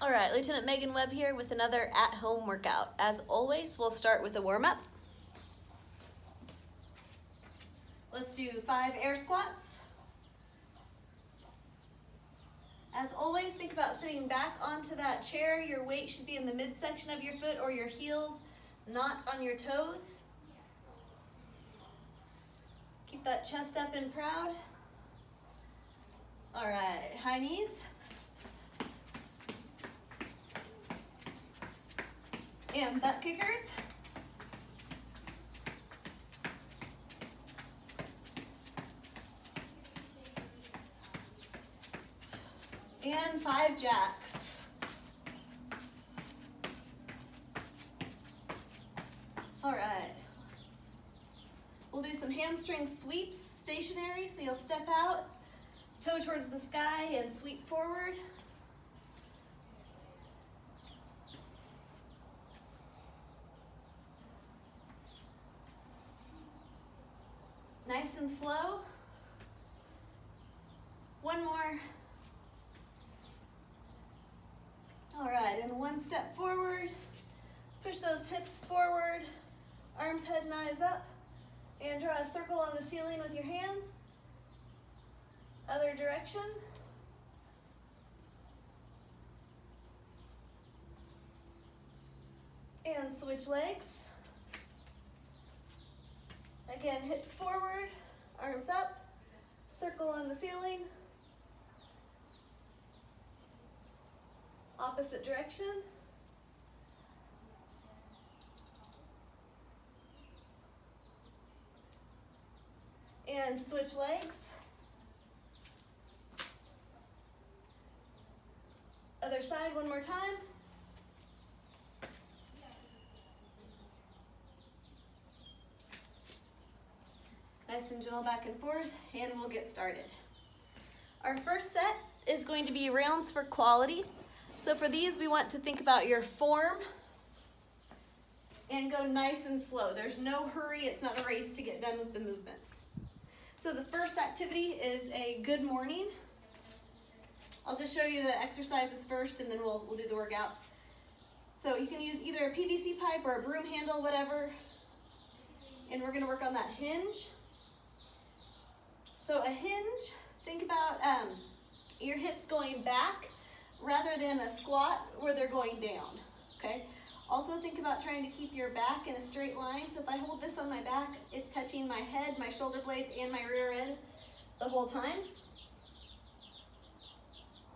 All right, Lieutenant Megan Webb here with another at-home workout. As always, we'll start with a warm-up. Let's do 5 air squats. As always, think about sitting back onto that chair. Your weight should be in the midsection of your foot or your heels, not on your toes. Keep that chest up and proud. All right, high knees. And butt kickers. And 5 jacks. All right. We'll do some hamstring sweeps, stationary, so you'll step out, toe towards the sky, and sweep forward. Nice and slow. One more. All right, and one step forward. Push those hips forward, arms, head, and eyes up. And draw a circle on the ceiling with your hands. Other direction. And switch legs. Again, hips forward, arms up, circle on the ceiling. Opposite direction. And switch legs. Other side one more time. Nice and gentle back and forth, and we'll get started. Our first set is going to be rounds for quality. So for these, we want to think about your form and go nice and slow. There's no hurry, it's not a race to get done with the movements. So the first activity is a good morning. I'll just show you the exercises first and then we'll do the workout. So you can use either a PVC pipe or a broom handle, whatever. And we're gonna work on that hinge. So a hinge, think about your hips going back rather than a squat where they're going down, okay? Also think about trying to keep your back in a straight line. So if I hold this on my back, it's touching my head, my shoulder blades, and my rear end the whole time.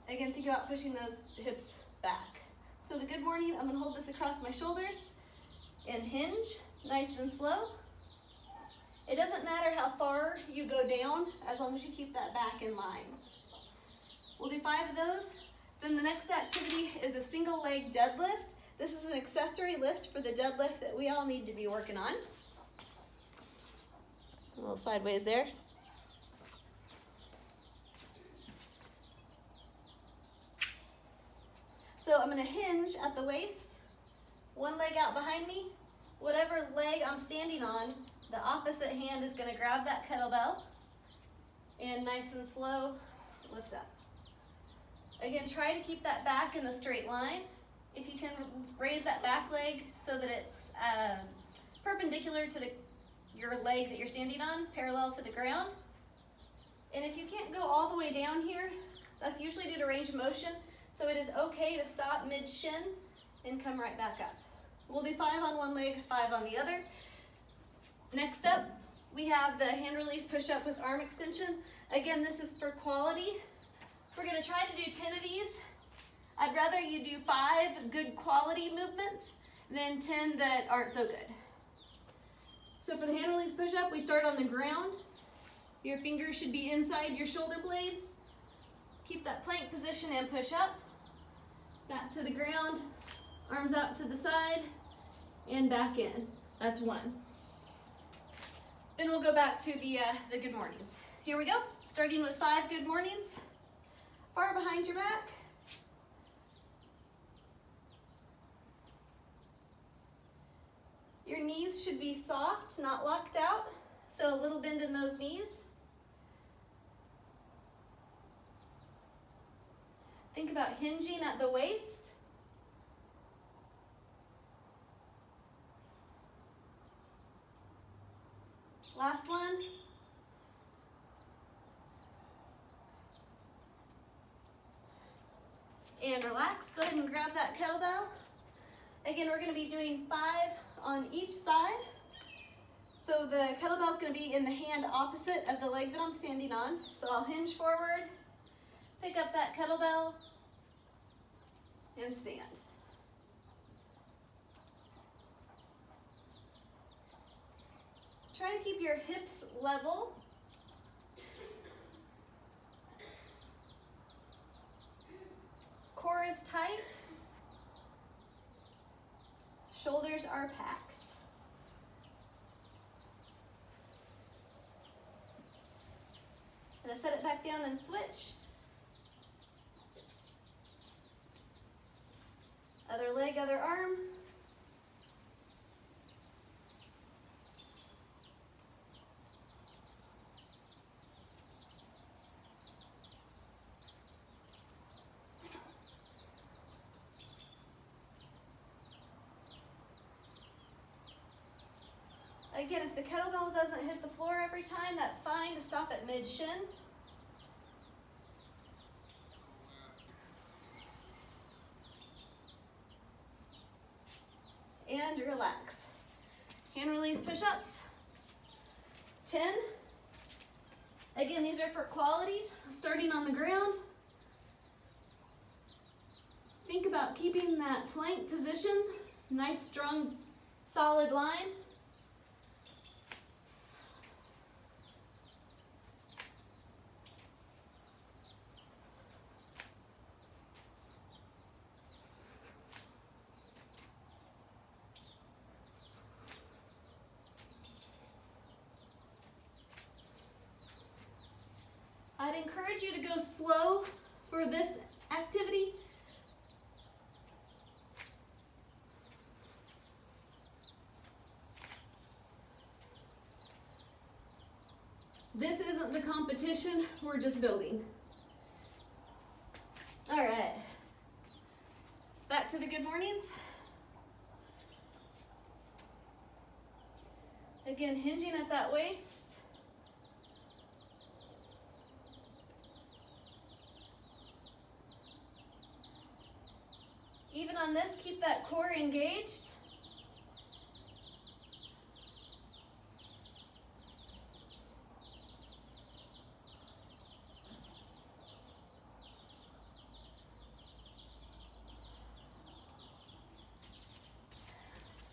Again, think about pushing those hips back. So the good morning, I'm gonna hold this across my shoulders and hinge, nice and slow. It doesn't matter how far you go down as long as you keep that back in line. We'll do 5 of those. Then the next activity is a single leg deadlift. This is an accessory lift for the deadlift that we all need to be working on. A little sideways there. So I'm gonna hinge at the waist, one leg out behind me. Whatever leg I'm standing on, the opposite hand is gonna grab that kettlebell and nice and slow, lift up. Again, try to keep that back in the straight line. If you can raise that back leg so that it's perpendicular to your leg that you're standing on, parallel to the ground. And if you can't go all the way down here, that's usually due to range of motion. So it is okay to stop mid-shin and come right back up. We'll do 5 on one leg, 5 on the other. Next up, we have the hand release push-up with arm extension. Again, this is for quality. We're gonna try to do 10 of these. I'd rather you do 5 good quality movements than 10 that aren't so good. So for the hand release push-up, we start on the ground. Your fingers should be inside your shoulder blades. Keep that plank position and push up. Back to the ground, arms out to the side, and back in. That's 1. Then we'll go back to the good mornings. Here we go, starting with 5 good mornings. Far behind your back. Your knees should be soft, not locked out. So a little bend in those knees. Think about hinging at the waist. And relax. Go ahead and grab that kettlebell. Again, we're going to be doing 5 on each side. So the kettlebell is going to be in the hand opposite of the leg that I'm standing on. So I'll hinge forward, pick up that kettlebell, and stand. Try to keep your hips level. Core is tight. Shoulders are packed. I'm gonna set it back down and switch. Other leg, other arm. Again, if the kettlebell doesn't hit the floor every time, that's fine to stop at mid-shin. And relax. Hand release push-ups. 10. Again, these are for quality, starting on the ground. Think about keeping that plank position, nice, strong, solid line. I'd encourage you to go slow for this activity. This isn't the competition, we're just building. All right, back to the good mornings. Again, hinging at that waist. Even on this, keep that core engaged.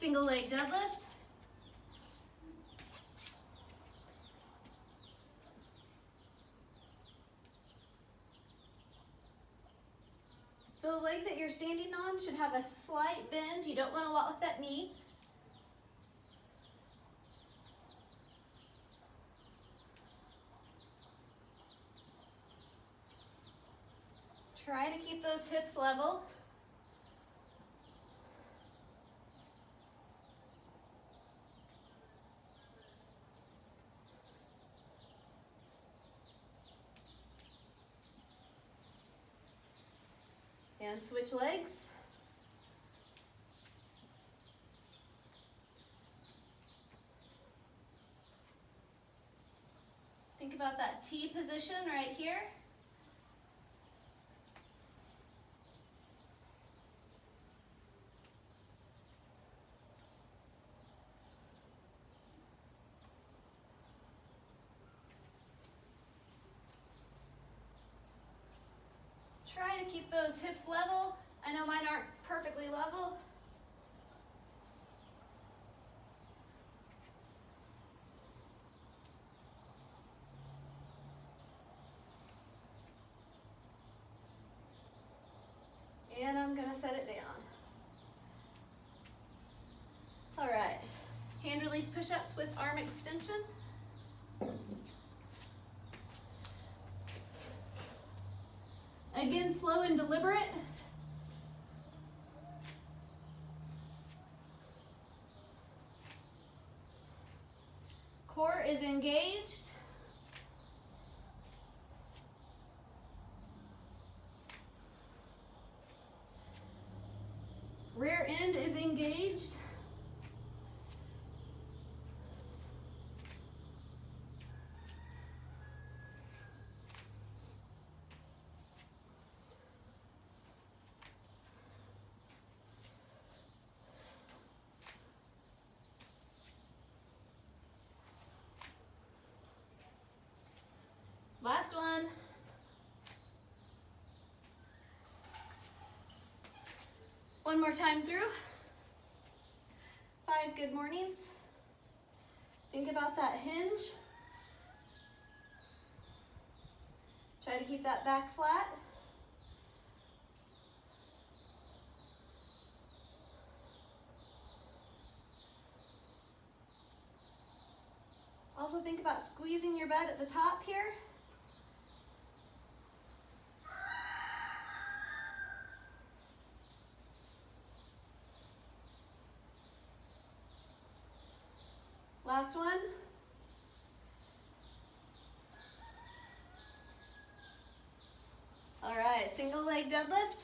Single leg deadlift. The leg that you're standing on should have a slight bend. You don't want to lock that knee. Try to keep those hips level. And switch legs. Think about that T position right here. Try to keep those hips level. I know mine aren't perfectly level. And I'm gonna set it down. All right, hand release push-ups with arm extension. Again, slow and deliberate. Core is engaged. Rear end is engaged. One more time through. 5 good mornings. Think about that hinge. Try to keep that back flat. Also think about squeezing your butt at the top here. Last one. All right, single leg deadlift.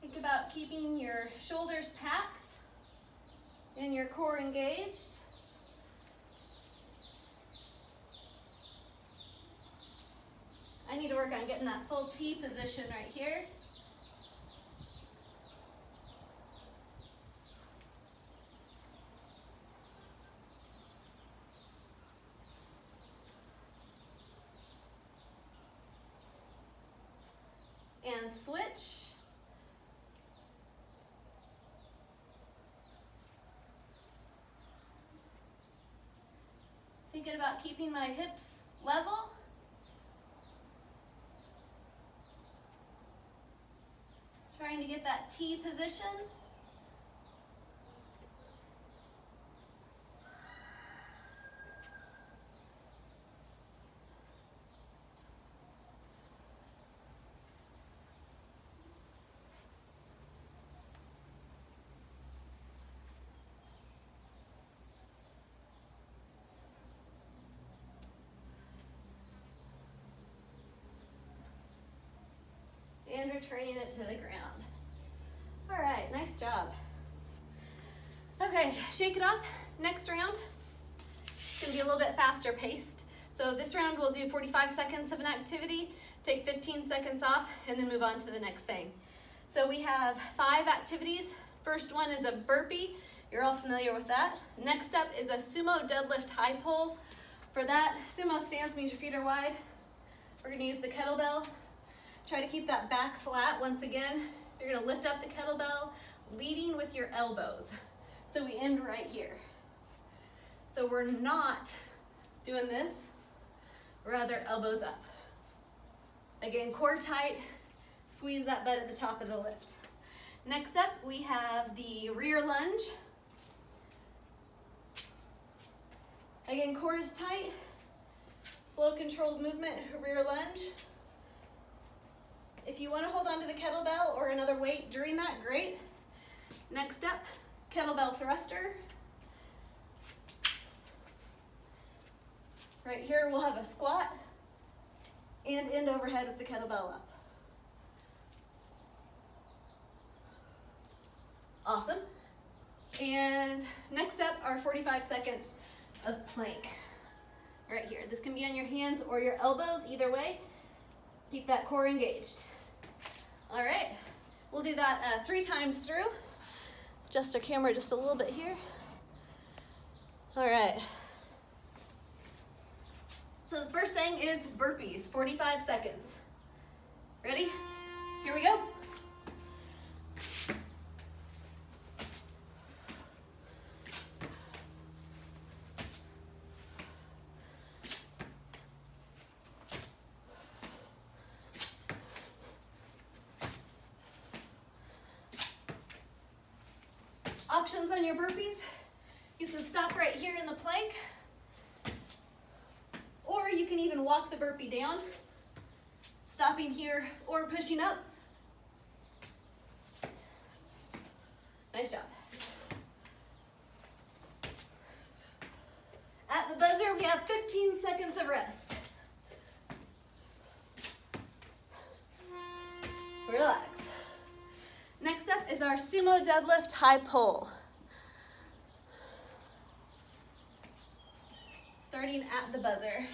Think about keeping your shoulders packed and your core engaged. I need to work on getting that full T position right here. And switch. Thinking about keeping my hips level. Trying to get that T position. And returning it to the ground. All right, nice job. Okay, shake it off. Next round, it's gonna be a little bit faster paced. So this round we'll do 45 seconds of an activity, take 15 seconds off, and then move on to the next thing. So we have 5 activities. First one is a burpee. You're all familiar with that. Next up is a sumo deadlift high pull. For that, sumo stance means your feet are wide. We're gonna use the kettlebell. Try to keep that back flat. Once again, you're gonna lift up the kettlebell, leading with your elbows. So we end right here. So we're not doing this, rather elbows up. Again, core tight, squeeze that butt at the top of the lift. Next up, we have the rear lunge. Again, core is tight, slow controlled movement, rear lunge. If you want to hold on to the kettlebell or another weight during that, great. Next up, kettlebell thruster. Right here, we'll have a squat and end overhead with the kettlebell up. Awesome. And next up are 45 seconds of plank. Right here. This can be on your hands or your elbows, either way. Keep that core engaged. All right, we'll do that 3 times through. Adjust our camera just a little bit here. All right. So the first thing is burpees, 45 seconds. Ready? Here we go. Options on your burpees, you can stop right here in the plank, or you can even walk the burpee down, stopping here or pushing up. Nice job. At the buzzer, we have 15 seconds of rest. Relax. Next up is our sumo deadlift high pull. Starting at the buzzer.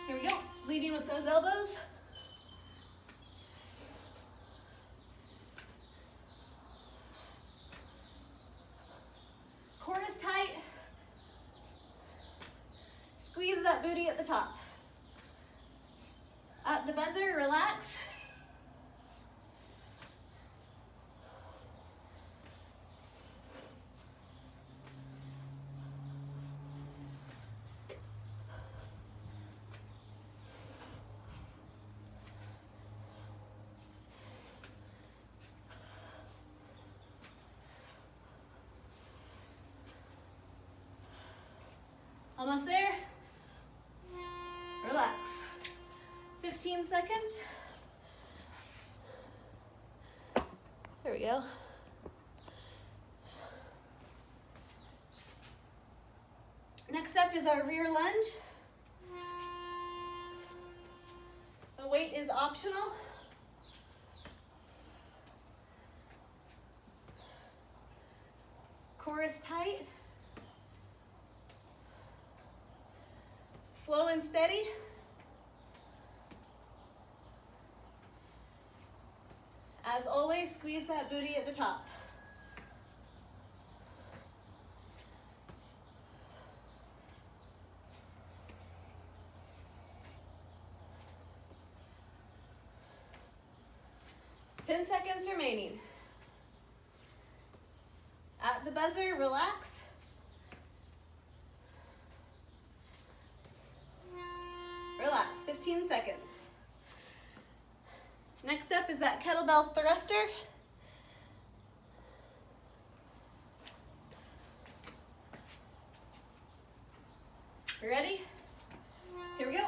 Here we go, leading with those elbows. top. At the buzzer, relax. Almost there. Relax. 15 seconds. There we go. Next up is our rear lunge. The weight is optional. Core is tight. Slow and steady. As always, squeeze that booty at the top. Ten seconds remaining. At the buzzer, relax. Relax, 15 seconds. Next up is that kettlebell thruster. You ready? Here we go.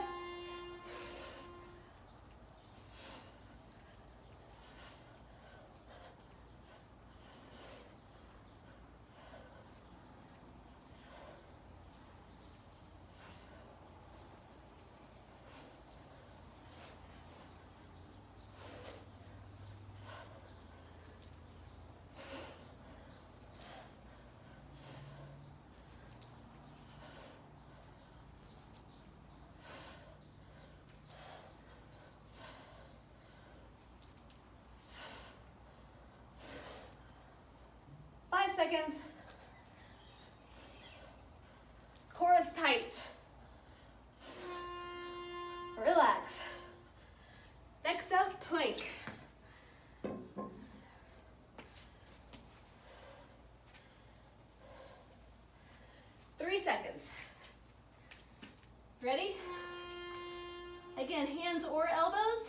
Seconds. Core is tight. Relax. Next up, plank. Three seconds. Ready? Again, hands or elbows.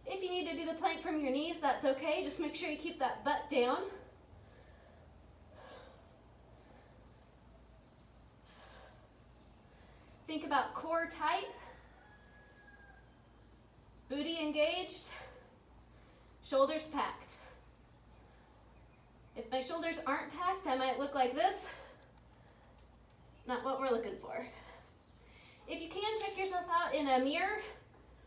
If you need to do the plank from your knees, that's okay. Just make sure you keep that butt down. Think about core tight, booty engaged, shoulders packed. If my shoulders aren't packed, I might look like this. Not what we're looking for. If you can, check yourself out in a mirror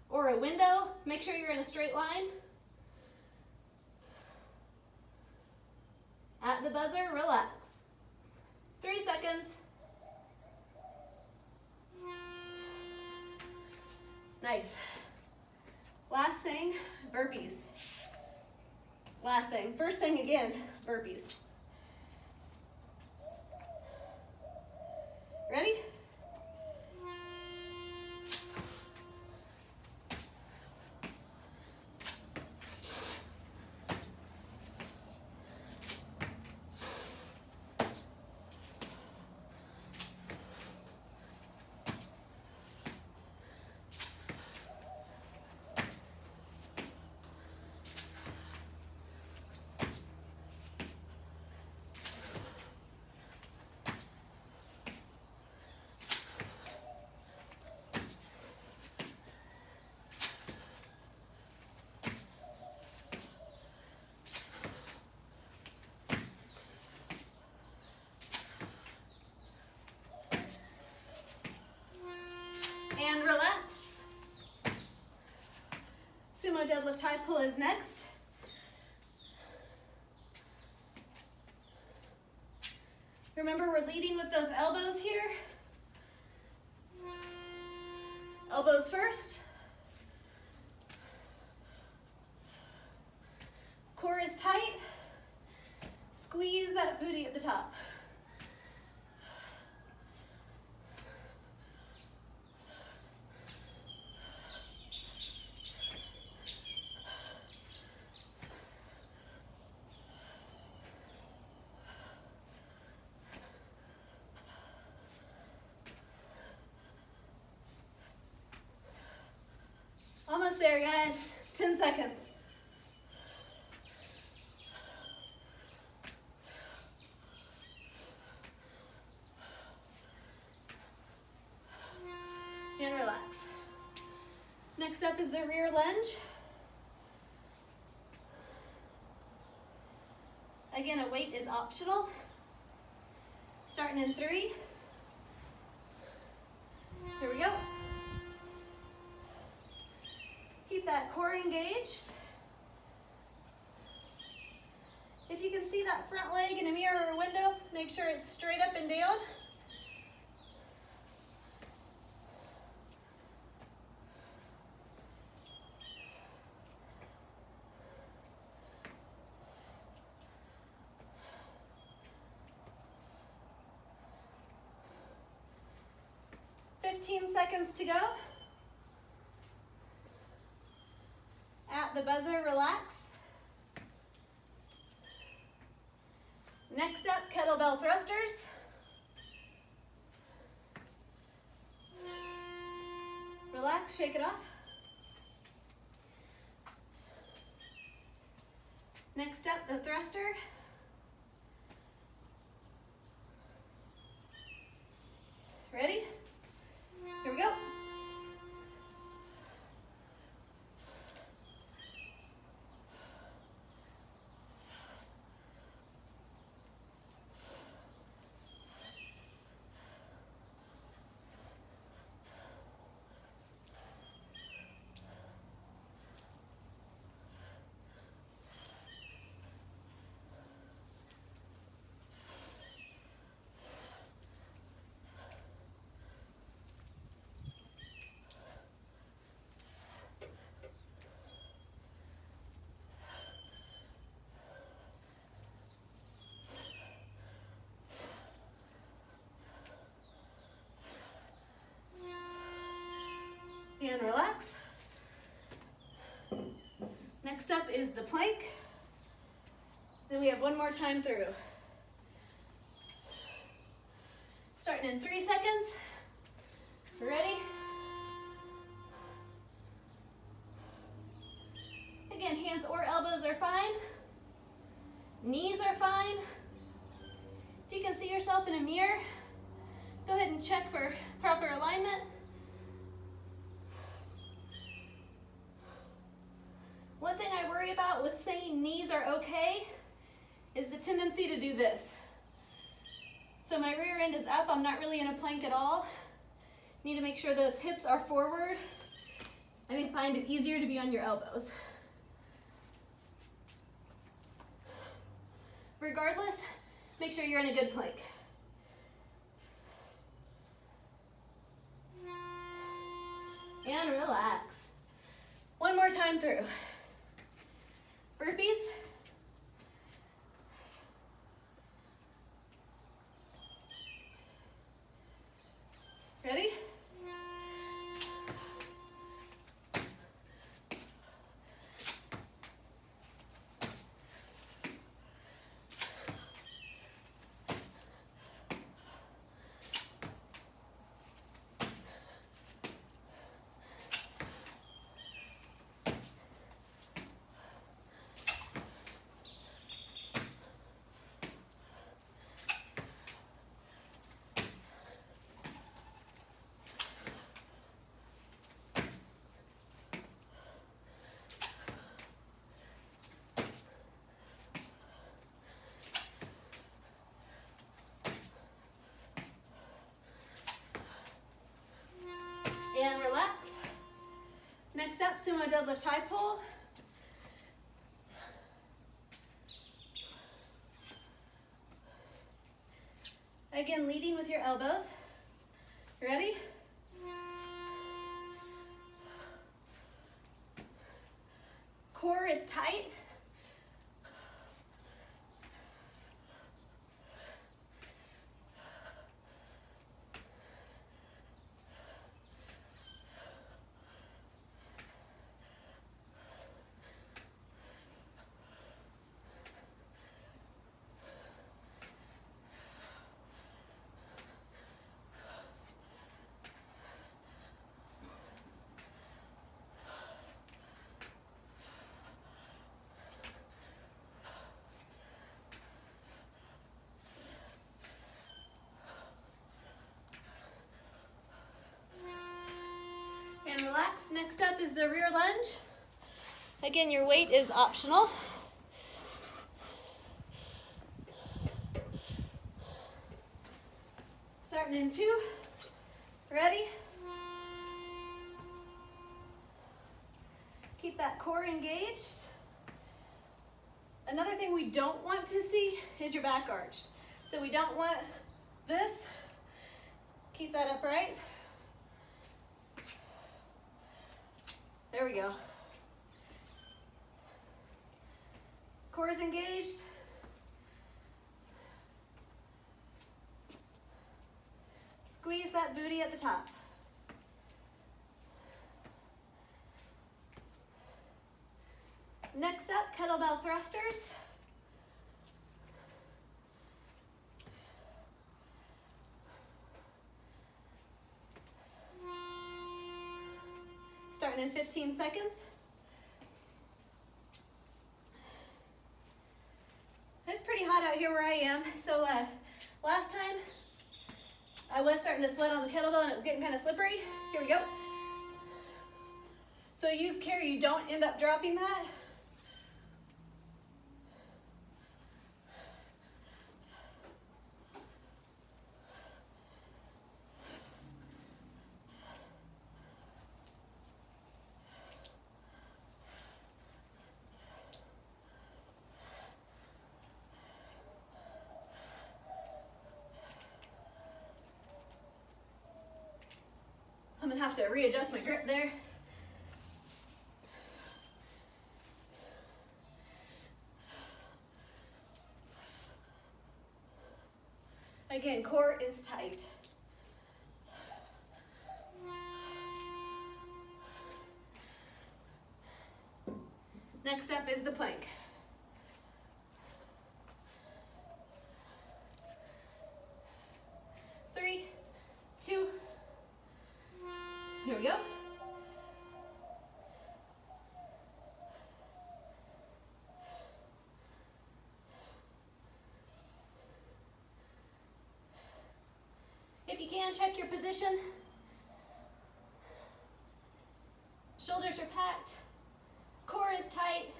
or a window. Make sure you're in a straight line. At the buzzer, relax. 3 seconds. Nice. Last thing, burpees. Last thing. First thing again, burpees. Ready? And relax. Sumo deadlift high pull is next. Remember, we're leading with those elbows here. Elbows first. Core is tight. Squeeze that booty at the top. there, guys. 10 seconds. And relax. Next up is the rear lunge. Again, a weight is optional. Starting in 3. Here we go. Keep that core engaged. If you can see that front leg in a mirror or window, make sure it's straight up and down. Seconds to go. At the buzzer, relax. Next up, kettlebell thrusters. Relax, shake it off. Next up, the thruster. Ready? Here we go. And relax. Next up is the plank. Then we have one more time through. Starting in 3 seconds. Ready? Again, hands or elbows are fine. Knees are fine. If you can see yourself in a mirror, go ahead and check for proper alignment. One thing I worry about with saying knees are okay is the tendency to do this. So my rear end is up, I'm not really in a plank at all. Need to make sure those hips are forward. I may find it easier to be on your elbows. Regardless, make sure you're in a good plank. And relax. One more time through. Burpees. Ready? And relax. Next up, sumo deadlift high pull. Again, leading with your elbows. Ready? Core is tight. relax. Next up is the rear lunge. Again, your weight is optional. Starting in 2. Ready? Keep that core engaged. Another thing we don't want to see is your back arched. So we don't want this. Keep that upright. There we go. Core is engaged. Squeeze that booty at the top. Next up, kettlebell thrusters. Starting in 15 seconds. It's pretty hot out here where I am, so last time I was starting to sweat on the kettlebell and it was getting kind of slippery. Here we go. So use care you don't end up dropping that. I'm gonna have to readjust my grip there. Again, core is tight. Next up is the plank. Three, two, here we go. If you can, check your position. Shoulders are packed. Core is tight.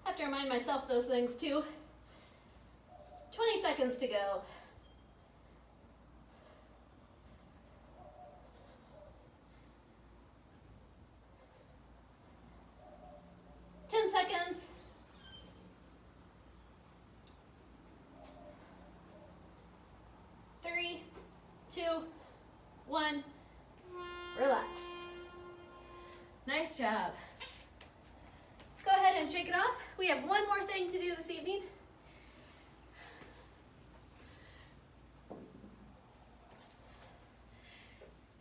I have to remind myself those things too. 20 seconds to go. Seconds. 3, 2, 1. Relax. Nice job. Go ahead and shake it off. We have one more thing to do this evening.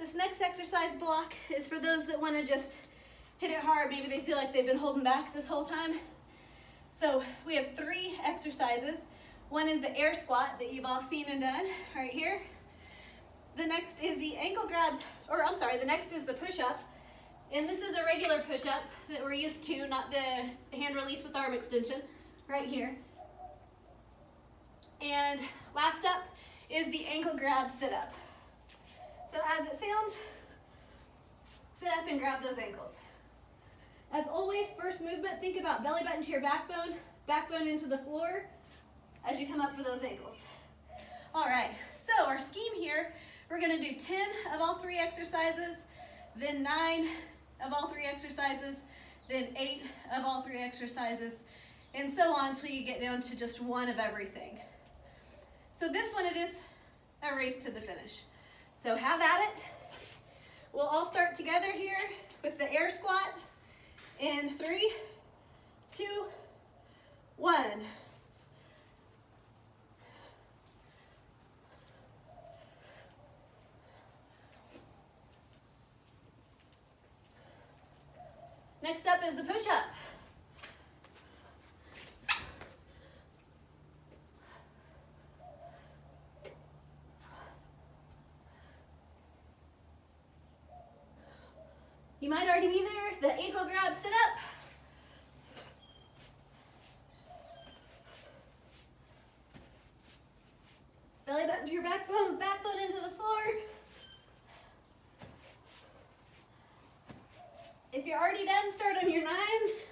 This next exercise block is for those that want to just hit it hard. Maybe they feel like they've been holding back this whole time. So we have 3 exercises. One is the air squat that you've all seen and done right here. The next is the ankle grabs, or I'm sorry, the next is the push-up. And this is a regular push-up that we're used to, not the hand release with arm extension, right here. And last up is the ankle grab sit-up. So as it sounds, sit up and grab those ankles. As always, first movement, think about belly button to your backbone into the floor as you come up for those ankles. All right, so our scheme here, we're gonna do 10 of all 3 exercises, then 9 of all 3 exercises, then 8 of all 3 exercises, and so on until you get down to just 1 of everything. So this one, it is a race to the finish. So have at it. We'll all start together here with the air squat in 3, 2, 1. Next up is the push-up. You might already be there. The ankle grab sit up. Belly button to your backbone into the floor. If you're already done, start on your 9s.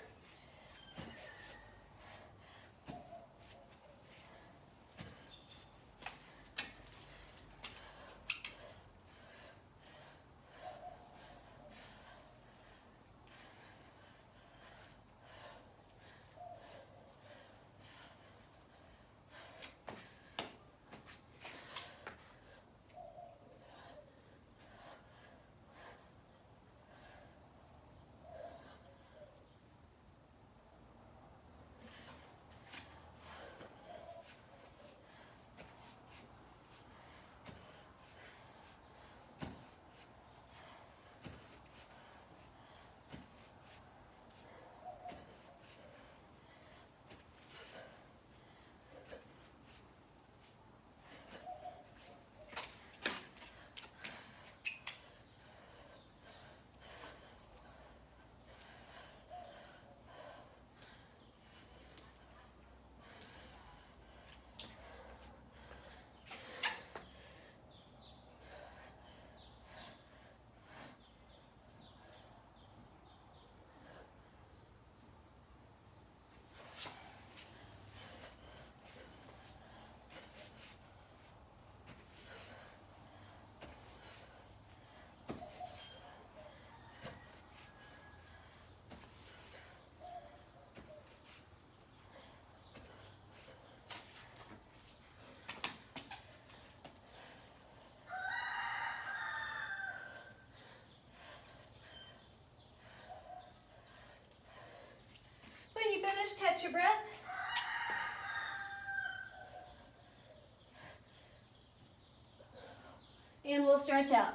When you finish, catch your breath. And we'll stretch out.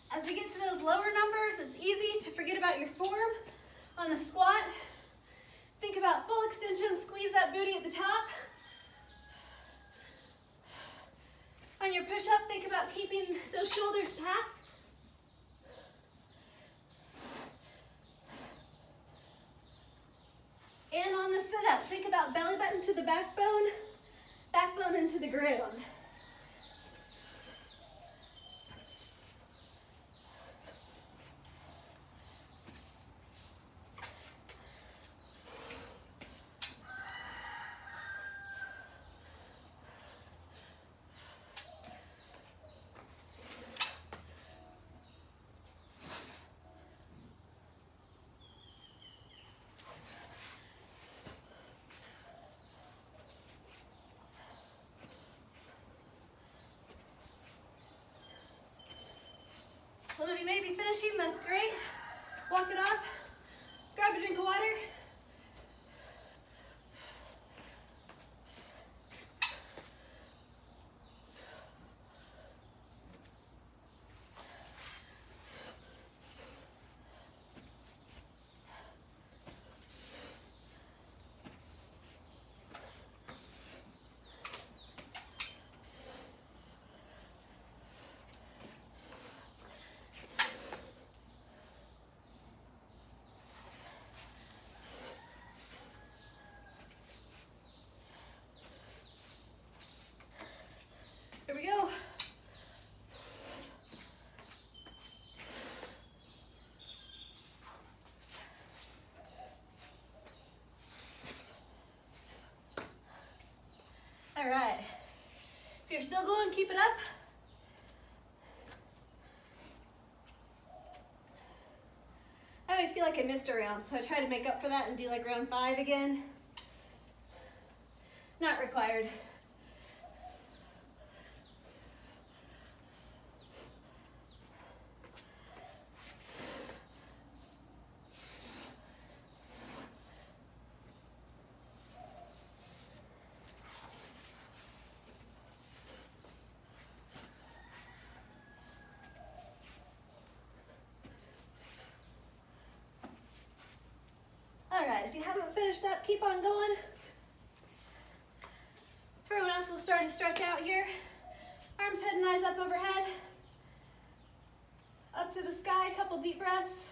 As we get to those lower numbers, it's easy to forget about your form. On the squat, think about full extension, squeeze that booty at the top. On your push-up, think about keeping those shoulders packed. And on the sit-up, think about belly button to the backbone into the ground. Some of you may be finishing, that's great. Walk it off, grab a drink of water. Here we go. All right. If you're still going, keep it up. I always feel like I missed a round, so I try to make up for that and do like round 5 again. Not required. All right, if you haven't finished up, keep on going. Everyone else will start to stretch out here. Arms, head, and eyes up overhead. Up to the sky, a couple deep breaths.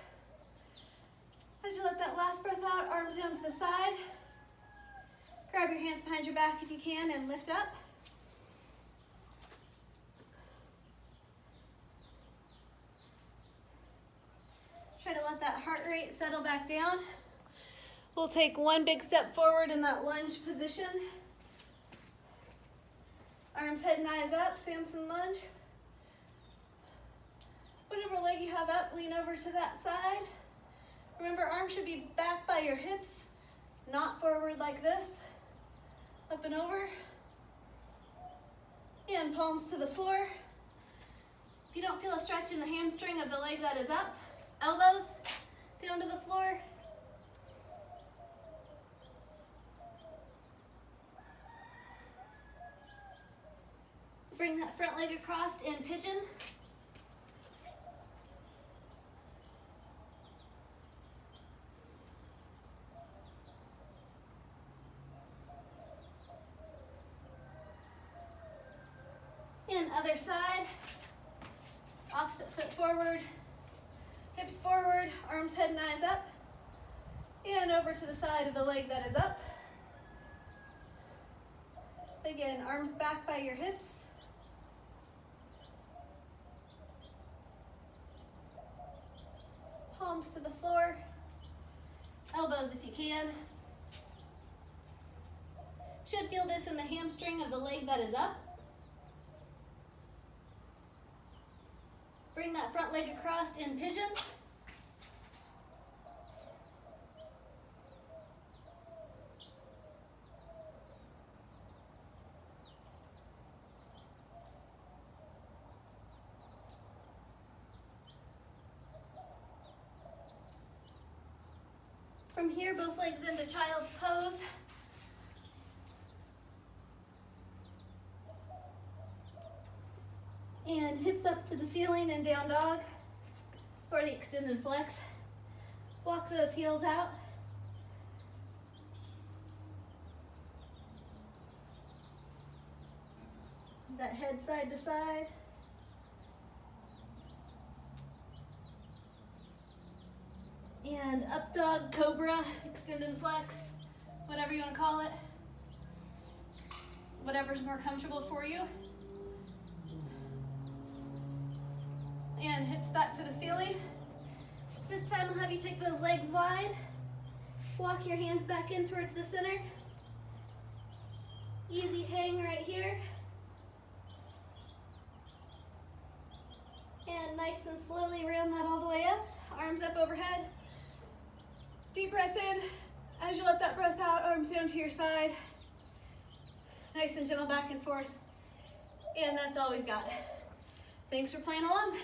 As you let that last breath out, arms down to the side. Grab your hands behind your back if you can and lift up. Try to let that heart rate settle back down. We'll take one big step forward in that lunge position. Arms, head, and eyes up, Samson lunge. Whatever leg you have up, lean over to that side. Remember, arms should be back by your hips, not forward like this. Up and over. And palms to the floor. If you don't feel a stretch in the hamstring of the leg that is up, elbows down to the floor. Bring that front leg across in pigeon. And other side. Opposite foot forward. Hips forward, arms, head, and eyes up. And over to the side of the leg that is up. Again, arms back by your hips. Palms to the floor. Elbows if you can. Should feel this in the hamstring of the leg that is up. Bring that front leg across in pigeon. From here, both legs into child's pose. And hips up to the ceiling and down dog, or the extended flex. Walk those heels out. That head side to side. And up dog, cobra, extended flex, whatever you want to call it. Whatever's more comfortable for you. And hips back to the ceiling. This time I'll have you take those legs wide. Walk your hands back in towards the center. Easy hang right here. And nice and slowly round that all the way up. Arms up overhead. Deep breath in. As you let that breath out, arms down to your side. Nice and gentle back and forth. And that's all we've got. Thanks for playing along.